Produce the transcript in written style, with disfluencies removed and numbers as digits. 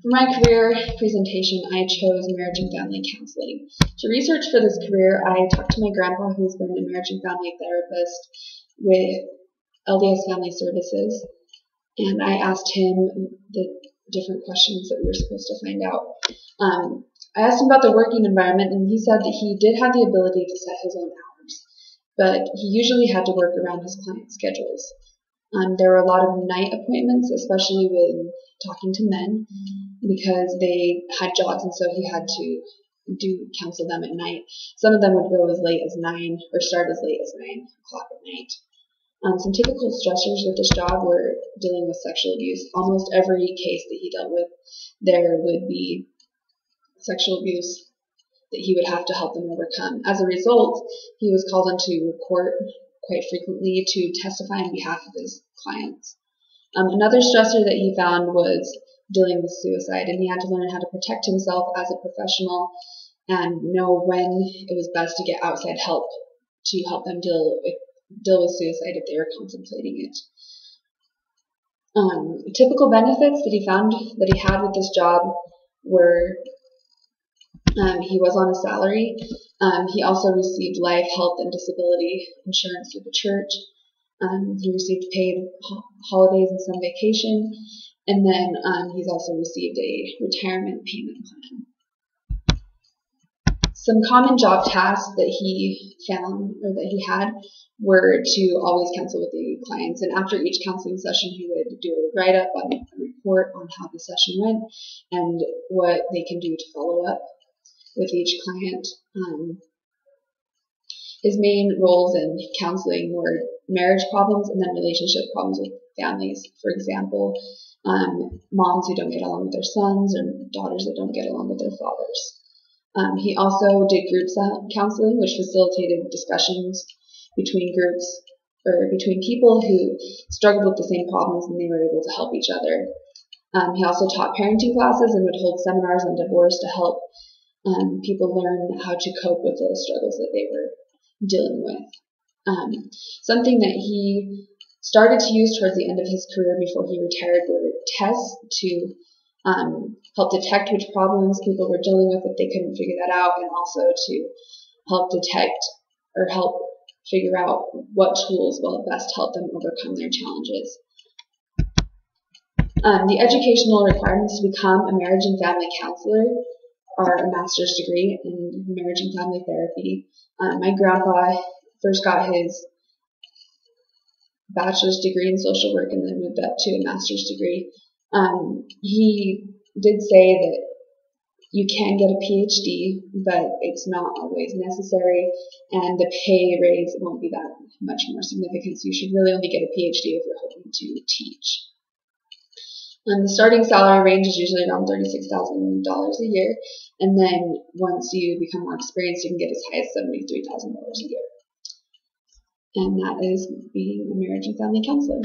For my career presentation, I chose marriage and family counseling. To research for this career, I talked to my grandpa, who's been a marriage and family therapist with LDS Family Services, and I asked him the different questions that we were supposed to find out. I asked him about the working environment, and he said that he did have the ability to set his own hours, but he usually had to work around his clients' schedules. There were a lot of night appointments, especially with talking to men, because they had jobs, and so he had to counsel them at night. Some of them would go as late as 9 or start as late as 9 o'clock at night. Some typical stressors with this job were dealing with sexual abuse. Almost every case that he dealt with, there would be sexual abuse that he would have to help them overcome. As a result, he was called into court quite frequently to testify on behalf of his clients. Another stressor that he found was dealing with suicide, and he had to learn how to protect himself as a professional and know when it was best to get outside help to help them deal with suicide if they were contemplating it. Typical benefits that he found that he had with this job were he was on a salary. He also received life, health, and disability insurance through the church. He received paid holidays and some vacation, and then he's also received a retirement payment plan. Some common job tasks that he found or that he had were to always counsel with the clients, and after each counseling session he would do a write-up on a report on how the session went and what they can do to follow up with each client. His main roles in counseling were marriage problems and then relationship problems with families. For example, moms who don't get along with their sons or daughters that don't get along with their fathers. He also did group counseling, which facilitated discussions between groups or between people who struggled with the same problems, and they were able to help each other. He also taught parenting classes and would hold seminars on divorce to help people learn how to cope with the struggles that they were dealing with. Something that he started to use towards the end of his career before he retired were tests to help detect which problems people were dealing with if they couldn't figure that out, and also to help detect or help figure out what tools will best help them overcome their challenges. The educational requirements to become a marriage and family counselor are a master's degree in marriage and family therapy. My grandpa first got his bachelor's degree in social work and then moved up to a master's degree. He did say that you can get a PhD, but it's not always necessary, and the pay raise won't be that much more significant, so you should really only get a PhD if you're hoping to teach. The starting salary range is usually around $36,000 a year, and then once you become more experienced, you can get as high as $73,000 a year. And that is being a marriage and family counselor.